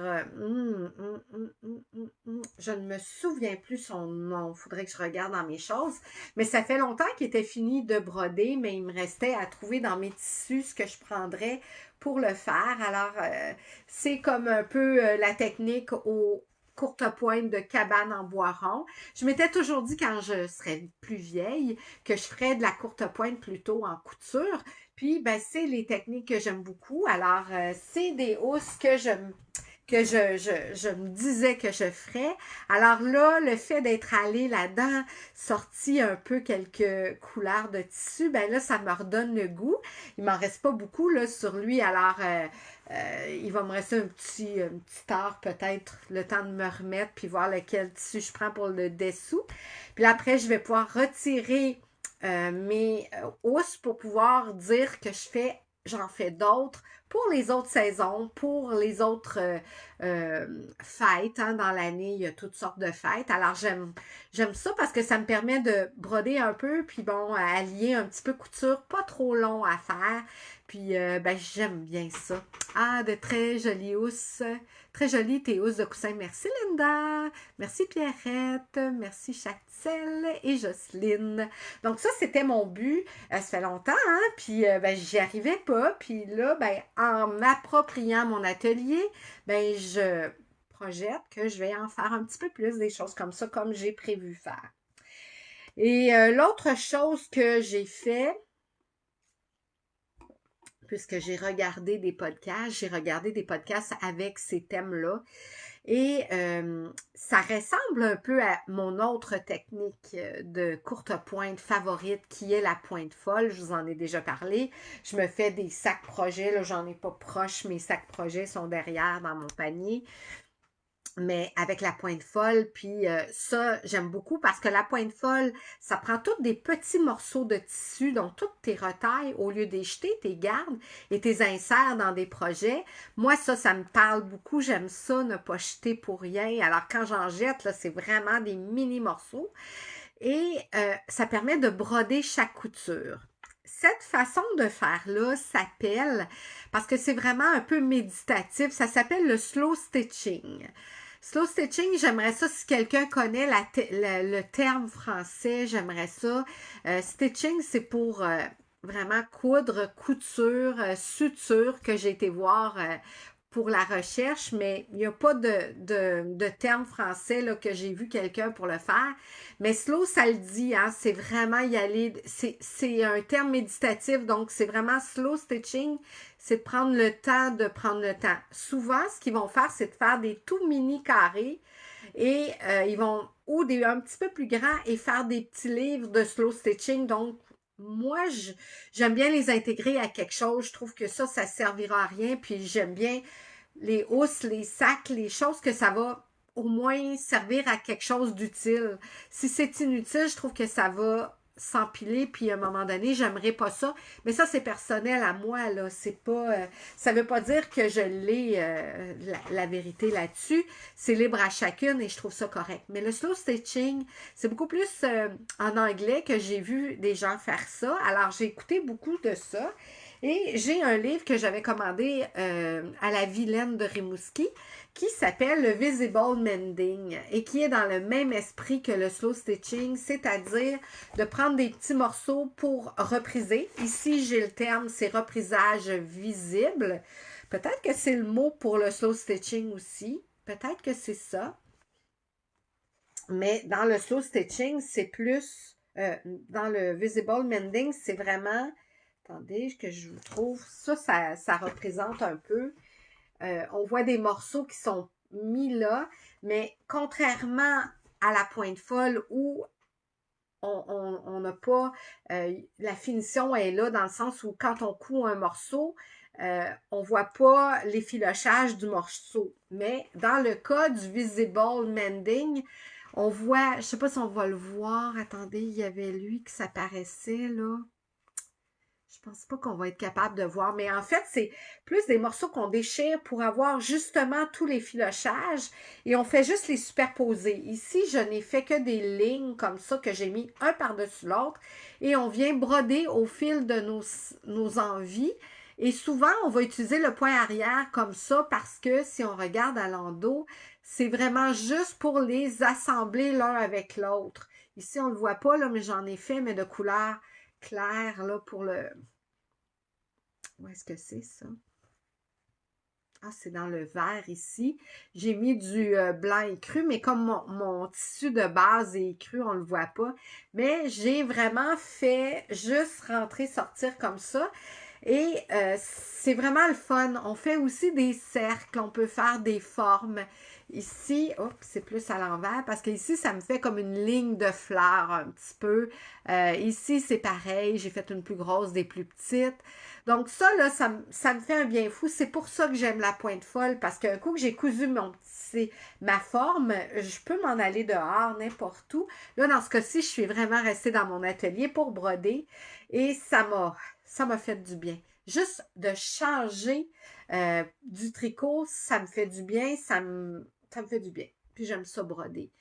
je ne me souviens plus son nom. Il faudrait que je regarde dans mes choses. Mais ça fait longtemps qu'il était fini de broder, mais il me restait à trouver dans mes tissus ce que je prendrais pour le faire. Alors, c'est comme un peu la technique au courte pointe de cabane en bois rond. Je m'étais toujours dit quand je serais plus vieille que je ferais de la courte pointe plutôt en couture. Puis, ben, c'est les techniques que j'aime beaucoup. Alors, c'est des housses que je me disais que je ferais. Alors là, le fait d'être allée là-dedans, sorti un peu quelques couleurs de tissu, ben là, ça me redonne le goût. Il m'en reste pas beaucoup là sur lui, alors il va me rester un petit heure peut-être, le temps de me remettre, puis voir lequel tissu je prends pour le dessous. Puis là, après, je vais pouvoir retirer mes housses pour pouvoir dire que j'en fais d'autres pour les autres saisons, pour les autres fêtes. Hein, dans l'année, il y a toutes sortes de fêtes. Alors, j'aime ça parce que ça me permet de broder un peu, puis bon, allier un petit peu couture, pas trop long à faire. Puis, ben, j'aime bien ça. Ah, de très jolies housses. Très jolies tes housses de coussin. Merci, Linda. Merci, Pierrette. Merci, Châtel et Jocelyne. Donc, ça, c'était mon but. Ça fait longtemps, hein? Puis, ben, j'y arrivais pas. Puis là, ben, en m'appropriant mon atelier, ben, je projette que je vais en faire un petit peu plus des choses comme ça, comme j'ai prévu faire. Et l'autre chose que j'ai fait, puisque j'ai regardé des podcasts avec ces thèmes-là. Et ça ressemble un peu à mon autre technique de courte pointe favorite qui est la pointe folle. Je vous en ai déjà parlé. Je me fais des sacs projets. Là, j'en ai pas proche. Mes sacs projets sont derrière dans mon panier. Mais avec la pointe folle, puis ça, j'aime beaucoup parce que la pointe folle, ça prend tous des petits morceaux de tissu, donc toutes tes retailles, au lieu de les jeter, tes gardes et tes insères dans des projets. Moi, ça me parle beaucoup, j'aime ça, ne pas jeter pour rien. Alors, quand j'en jette, là, c'est vraiment des mini morceaux. Et ça permet de broder chaque couture. Cette façon de faire-là s'appelle, parce que c'est vraiment un peu méditatif, ça s'appelle le slow stitching. Slow stitching, j'aimerais ça, si quelqu'un connaît le terme français, j'aimerais ça. Stitching, c'est pour vraiment coudre, couture, suture que j'ai été voir pour la recherche, mais il n'y a pas de terme français là, que j'ai vu quelqu'un pour le faire. Mais slow, ça le dit, hein, c'est vraiment y aller, c'est un terme méditatif, donc c'est vraiment slow stitching, c'est de prendre le temps de prendre le temps. Souvent, ce qu'ils vont faire, c'est de faire des tout mini carrés et ils vont, ou un petit peu plus grands et faire des petits livres de slow stitching, donc moi, j'aime bien les intégrer à quelque chose. Je trouve que ça servira à rien. Puis j'aime bien les housses, les sacs, les choses que ça va au moins servir à quelque chose d'utile. Si c'est inutile, je trouve que ça va s'empiler, puis à un moment donné, j'aimerais pas ça. Mais ça, c'est personnel à moi, là. C'est pas. Ça veut pas dire que je l'ai la vérité là-dessus. C'est libre à chacune et je trouve ça correct. Mais le slow stitching, c'est beaucoup plus en anglais que j'ai vu des gens faire ça. Alors, j'ai écouté beaucoup de ça. Et j'ai un livre que j'avais commandé à la Vilaine de Rimouski qui s'appelle le Visible Mending et qui est dans le même esprit que le slow stitching, c'est-à-dire de prendre des petits morceaux pour repriser. Ici, j'ai le terme, c'est reprisage visible. Peut-être que c'est le mot pour le slow stitching aussi. Peut-être que c'est ça. Mais dans le slow stitching, c'est plus... dans le Visible Mending, c'est vraiment... Attendez, que je vous trouve. Ça représente un peu. On voit des morceaux qui sont mis là, mais contrairement à la pointe folle où on n'a pas... la finition est là dans le sens où quand on coud un morceau, on ne voit pas l'effilochage du morceau. Mais dans le cas du Visible Mending, on voit... Je ne sais pas si on va le voir. Attendez, il y avait lui qui s'apparaissait là. Je pense pas qu'on va être capable de voir, mais en fait, c'est plus des morceaux qu'on déchire pour avoir justement tous les filochages et on fait juste les superposer. Ici, je n'ai fait que des lignes comme ça que j'ai mis un par-dessus l'autre et on vient broder au fil de nos envies. Et souvent, on va utiliser le point arrière comme ça parce que si on regarde à l'endos, c'est vraiment juste pour les assembler l'un avec l'autre. Ici, on ne le voit pas, là, mais j'en ai fait, mais de couleur clair là pour le... Où est-ce que c'est ça? Ah, c'est dans le vert ici. J'ai mis du blanc écru, mais comme mon tissu de base est écru, on ne le voit pas. Mais j'ai vraiment fait juste rentrer, sortir comme ça. Et c'est vraiment le fun. On fait aussi des cercles, on peut faire des formes. Ici, hop, c'est plus à l'envers parce que ici, ça me fait comme une ligne de fleurs un petit peu. Ici, c'est pareil, j'ai fait une plus grosse, des plus petites. Donc ça, là, ça me fait un bien fou. C'est pour ça que j'aime la pointe folle parce qu'un coup que j'ai cousu ma forme, je peux m'en aller dehors, n'importe où. Là, dans ce cas-ci, je suis vraiment restée dans mon atelier pour broder et ça m'a fait du bien. Juste de changer du tricot, ça me fait du bien, ça me fait du bien. Puis j'aime ça broder.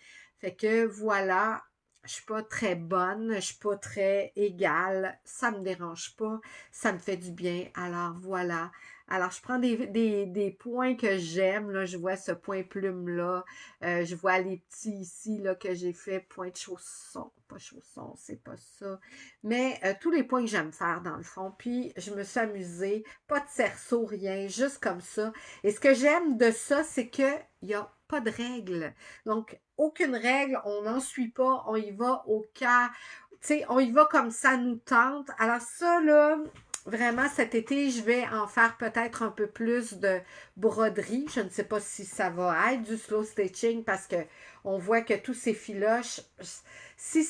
Fait que voilà, je suis pas très bonne, je suis pas très égale, ça me dérange pas, ça me fait du bien. Alors voilà. Alors, je prends des points que j'aime. Là, je vois ce point plume-là. Je vois les petits ici là, que j'ai fait point de chausson. Pas chausson, c'est pas ça. Mais tous les points que j'aime faire dans le fond. Puis, je me suis amusée. Pas de cerceau, rien. Juste comme ça. Et ce que j'aime de ça, c'est qu'il n'y a pas de règles. Donc, aucune règle. On n'en suit pas. On y va au cas. Tu sais, on y va comme ça nous tente. Alors ça, là, vraiment, cet été, je vais en faire peut-être un peu plus de broderie. Je ne sais pas si ça va être du slow stitching parce que on voit que tous ces fils-là, si,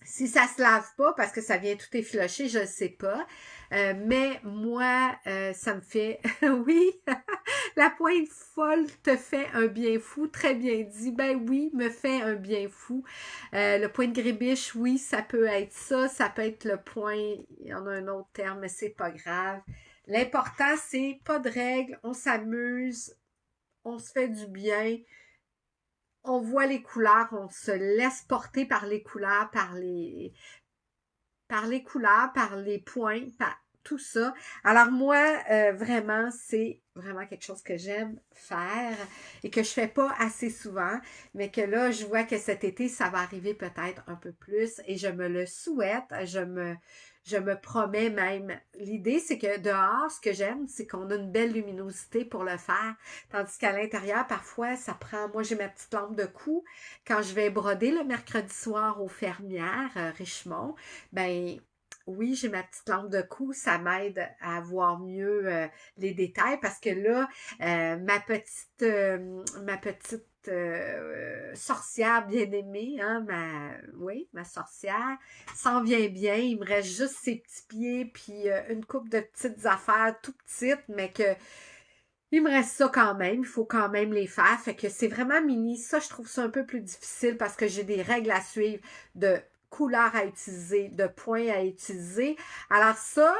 si ça se lave pas parce que ça vient tout effiloché, je ne sais pas. Mais moi, ça me fait... oui, la pointe folle te fait un bien fou. Très bien dit. Ben oui, me fait un bien fou. Le point de grébiche, oui, ça peut être ça. Ça peut être le point... Il y en a un autre terme, mais c'est pas grave. L'important, c'est pas de règles. On s'amuse. On se fait du bien. On voit les couleurs. On se laisse porter par les couleurs, par les couleurs, par les points, par tout ça. Alors moi, vraiment, c'est vraiment quelque chose que j'aime faire et que je fais pas assez souvent, mais que là, je vois que cet été, ça va arriver peut-être un peu plus et je me le souhaite, je me promets même. L'idée, c'est que dehors, ce que j'aime, c'est qu'on a une belle luminosité pour le faire, tandis qu'à l'intérieur, parfois, ça prend... Moi, j'ai ma petite lampe de cou. Quand je vais broder le mercredi soir aux fermières, Richemont, ben oui, j'ai ma petite lampe de cou, ça m'aide à voir mieux les détails parce que là, ma petite sorcière bien-aimée, hein, oui, ma sorcière, s'en vient bien. Il me reste juste ses petits pieds puis une couple de petites affaires tout petites, mais que il me reste ça quand même, il faut quand même les faire. Fait que c'est vraiment mini. Ça, je trouve ça un peu plus difficile parce que j'ai des règles à suivre de couleurs à utiliser, de points à utiliser. Alors ça,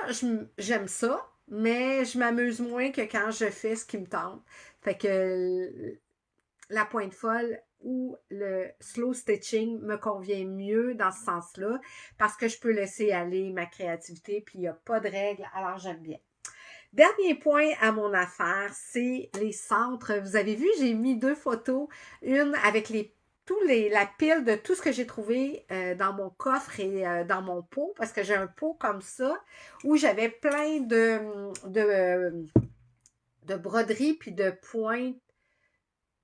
j'aime ça, mais je m'amuse moins que quand je fais ce qui me tente. Fait que la pointe folle ou le slow stitching me convient mieux dans ce sens-là parce que je peux laisser aller ma créativité puis il n'y a pas de règles, alors j'aime bien. Dernier point à mon affaire, c'est les centres. Vous avez vu, j'ai mis deux photos. Une avec la pile de tout ce que j'ai trouvé dans mon coffre et dans mon pot, parce que j'ai un pot comme ça, où j'avais plein de broderies puis de points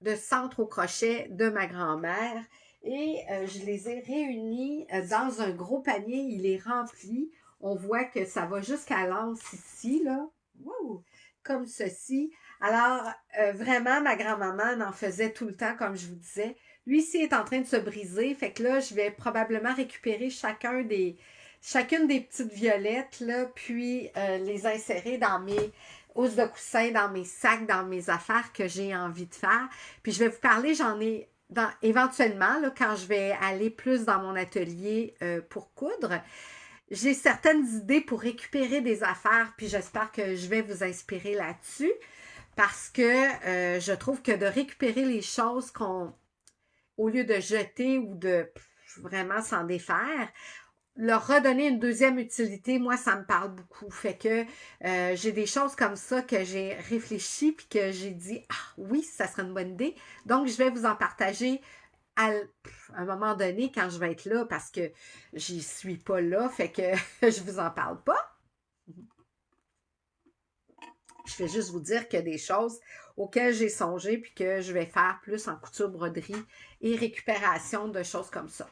de centre au crochet de ma grand-mère. Et je les ai réunis dans un gros panier. Il est rempli. On voit que ça va jusqu'à l'anse ici, là. Wow! Comme ceci. Alors, vraiment, ma grand-maman en faisait tout le temps, comme je vous disais. Lui, ici, est en train de se briser. Fait que là, je vais probablement récupérer chacune des petites violettes, là, puis les insérer dans mes housses de coussin, dans mes sacs, dans mes affaires que j'ai envie de faire. Puis je vais vous parler, éventuellement, là, quand je vais aller plus dans mon atelier pour coudre, j'ai certaines idées pour récupérer des affaires, puis j'espère que je vais vous inspirer là-dessus, parce que je trouve que de récupérer les choses au lieu de jeter ou de vraiment s'en défaire, leur redonner une deuxième utilité, moi, ça me parle beaucoup. Fait que j'ai des choses comme ça que j'ai réfléchi puis que j'ai dit, ah oui, ça serait une bonne idée. Donc, je vais vous en partager à un moment donné quand je vais être là parce que j'y suis pas là. Fait que je vous en parle pas. Je vais juste vous dire qu'il y a des choses auxquelles j'ai songé puis que je vais faire plus en couture broderie et récupération de choses comme ça.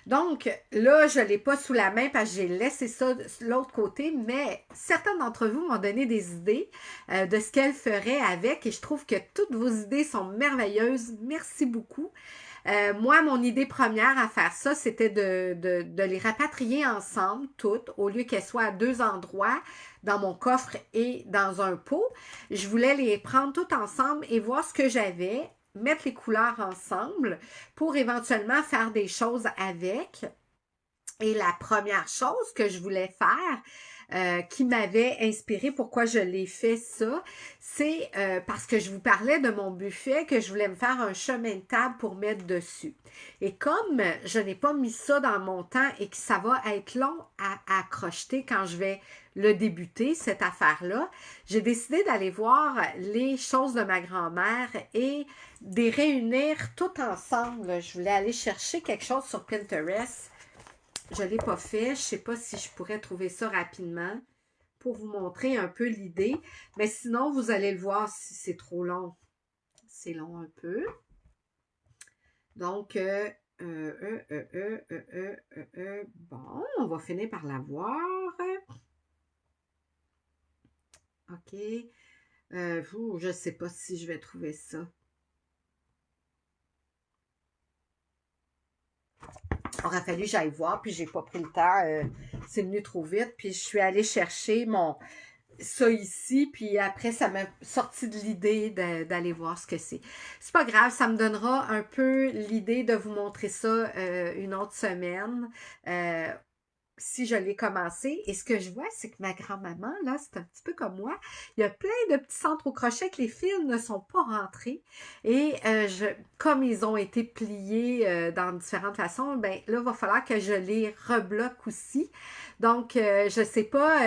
Donc, là, je ne l'ai pas sous la main parce que j'ai laissé ça de l'autre côté, mais certains d'entre vous m'ont donné des idées de ce qu'elle ferait avec et je trouve que toutes vos idées sont merveilleuses. Merci beaucoup. Moi, mon idée première à faire ça, c'était de les rapatrier ensemble, toutes, au lieu qu'elles soient à deux endroits, dans mon coffre et dans un pot. Je voulais les prendre toutes ensemble et voir ce que j'avais, mettre les couleurs ensemble pour éventuellement faire des choses avec. Et la première chose que je voulais faire, qui m'avait inspiré, pourquoi je l'ai fait ça, c'est parce que je vous parlais de mon buffet, que je voulais me faire un chemin de table pour mettre dessus. Et comme je n'ai pas mis ça dans mon temps et que ça va être long à crocheter quand je vais le débuter, cette affaire-là, j'ai décidé d'aller voir les choses de ma grand-mère et de les réunir toutes ensemble. Je voulais aller chercher quelque chose sur Pinterest. Je ne l'ai pas fait. Je ne sais pas si je pourrais trouver ça rapidement pour vous montrer un peu l'idée. Mais sinon, vous allez le voir si c'est trop long. C'est long un peu. Donc, bon, on va finir par la voir. OK. Je ne sais pas si je vais trouver ça. Il aurait fallu que j'aille voir, puis j'ai pas pris le temps. C'est venu trop vite, puis je suis allée chercher ça ici, puis après, ça m'a sorti de l'idée d'aller voir ce que c'est. C'est pas grave, ça me donnera un peu l'idée de vous montrer ça une autre semaine. Si je l'ai commencé. Et ce que je vois, c'est que ma grand-maman, là, c'est un petit peu comme moi. Il y a plein de petits centres au crochet que les fils ne sont pas rentrés. Et comme ils ont été pliés dans différentes façons, ben là, il va falloir que je les rebloque aussi. Donc, je sais pas...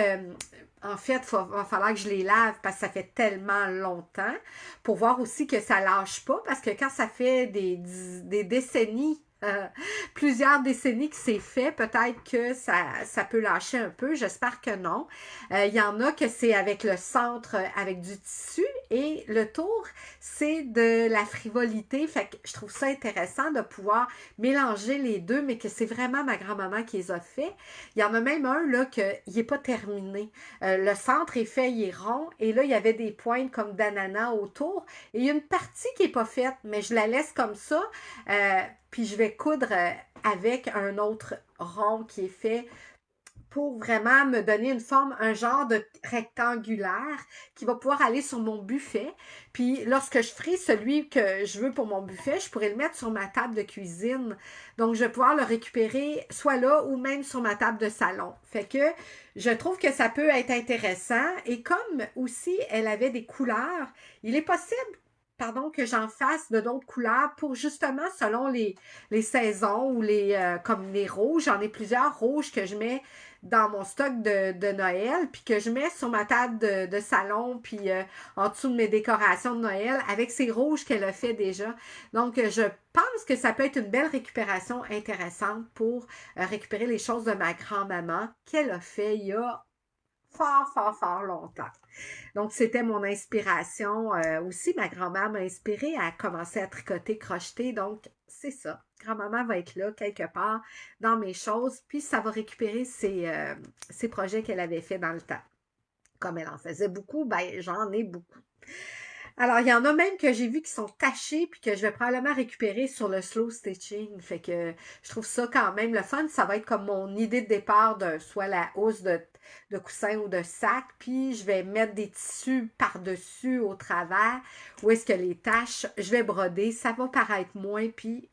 en fait, va falloir que je les lave parce que ça fait tellement longtemps pour voir aussi que ça lâche pas parce que quand ça fait des décennies plusieurs décennies que c'est fait, peut-être que ça peut lâcher un peu, j'espère que non. Il y en a que c'est avec le centre, avec du tissu, et le tour, c'est de la frivolité, fait que je trouve ça intéressant de pouvoir mélanger les deux, mais que c'est vraiment ma grand-maman qui les a fait. Il y en a même un, là, qu'il n'est pas terminé. Le centre est fait, il est rond, et là, il y avait des pointes comme d'ananas autour, et il y a une partie qui n'est pas faite, mais je la laisse comme ça, puis je vais coudre avec un autre rond qui est fait pour vraiment me donner une forme, un genre de rectangulaire qui va pouvoir aller sur mon buffet. Puis lorsque je ferai celui que je veux pour mon buffet, je pourrais le mettre sur ma table de cuisine. Donc je vais pouvoir le récupérer soit là ou même sur ma table de salon. Fait que je trouve que ça peut être intéressant. Et comme aussi elle avait des couleurs, il est possible que j'en fasse de d'autres couleurs pour justement selon les saisons ou comme les rouges. J'en ai plusieurs rouges que je mets dans mon stock de Noël, puis que je mets sur ma table de salon, puis en dessous de mes décorations de Noël, avec ces rouges qu'elle a fait déjà. Donc, je pense que ça peut être une belle récupération intéressante pour récupérer les choses de ma grand-maman qu'elle a fait il y a fort longtemps. Donc, c'était mon inspiration. Aussi, ma grand-mère m'a inspirée à commencer à tricoter, crocheter. Donc, c'est ça. Grand-maman va être là quelque part dans mes choses. Puis, ça va récupérer ses projets qu'elle avait fait dans le temps. Comme elle en faisait beaucoup, ben j'en ai beaucoup. Alors, il y en a même que j'ai vu qui sont tachés puis que je vais probablement récupérer sur le slow stitching. Fait que je trouve ça quand même le fun. Ça va être comme mon idée de départ de soit la housse de coussin ou de sac. Puis je vais mettre des tissus par-dessus au travers. Où est-ce que les taches, je vais broder. Ça va paraître moins. Puis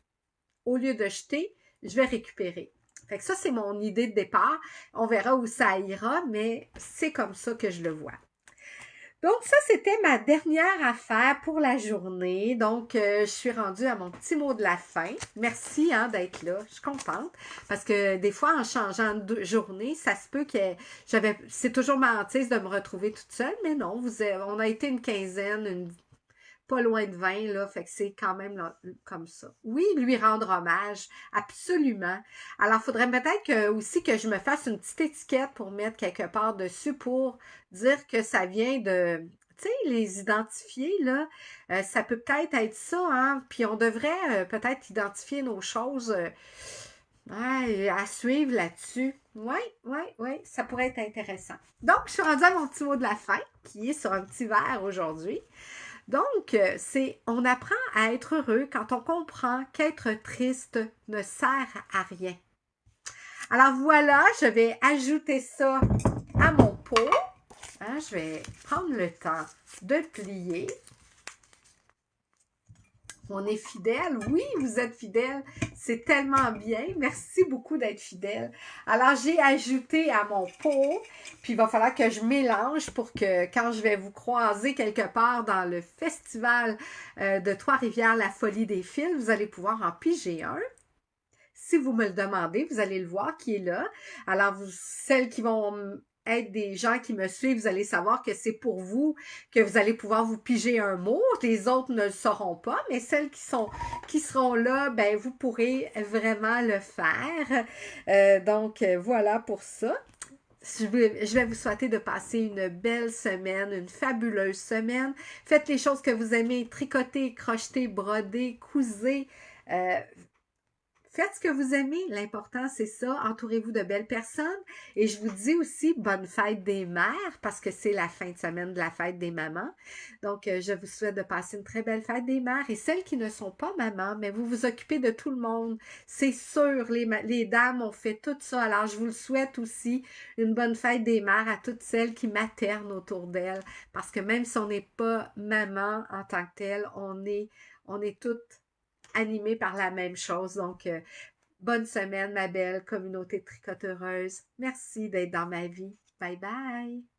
au lieu de jeter, je vais récupérer. Fait que ça, c'est mon idée de départ. On verra où ça ira, mais c'est comme ça que je le vois. Donc, ça, c'était ma dernière affaire pour la journée. Donc, je suis rendue à mon petit mot de la fin. Merci d'être là. Je suis contente. Parce que des fois, en changeant de journée, ça se peut que c'est toujours ma hantise de me retrouver toute seule. Mais non, on a été une quinzaine, pas loin de 20, là, fait que c'est quand même là, comme ça. Oui, lui rendre hommage, absolument. Alors, il faudrait peut-être aussi que je me fasse une petite étiquette pour mettre quelque part dessus pour dire que ça vient de, tu sais, les identifier, là, ça peut peut-être être ça, hein, puis on devrait peut-être identifier nos choses Ouais, à suivre là-dessus. Oui, oui, oui, ça pourrait être intéressant. Donc, je suis rendue à mon petit mot de la fin, qui est sur un petit verre aujourd'hui. Donc, c'est on apprend à être heureux quand on comprend qu'être triste ne sert à rien. Alors voilà, je vais ajouter ça à mon pot. Hein, je vais prendre le temps de plier. On est fidèle. Oui, vous êtes fidèle. C'est tellement bien. Merci beaucoup d'être fidèle. Alors, j'ai ajouté à mon pot, puis il va falloir que je mélange pour que quand je vais vous croiser quelque part dans le festival de Trois-Rivières, la Folie des Fils, vous allez pouvoir en piger un. Si vous me le demandez, vous allez le voir qui est là. Alors, celles qui vont être des gens qui me suivent, vous allez savoir que c'est pour vous que vous allez pouvoir vous piger un mot. Les autres ne le sauront pas, mais celles qui seront là, ben vous pourrez vraiment le faire. Donc, voilà pour ça. Je vais vous souhaiter de passer une belle semaine, une fabuleuse semaine. Faites les choses que vous aimez, tricoter, crocheter, broder, couser. Faites ce que vous aimez. L'important, c'est ça. Entourez-vous de belles personnes. Et je vous dis aussi bonne fête des mères parce que c'est la fin de semaine de la fête des mamans. Donc, je vous souhaite de passer une très belle fête des mères. Et celles qui ne sont pas mamans, mais vous vous occupez de tout le monde. C'est sûr, les dames ont fait tout ça. Alors, je vous le souhaite aussi une bonne fête des mères à toutes celles qui maternent autour d'elles. Parce que même si on n'est pas maman en tant que telle, on est toutes animés par la même chose. Donc, bonne semaine, ma belle communauté tricoteuse. Merci d'être dans ma vie. Bye bye!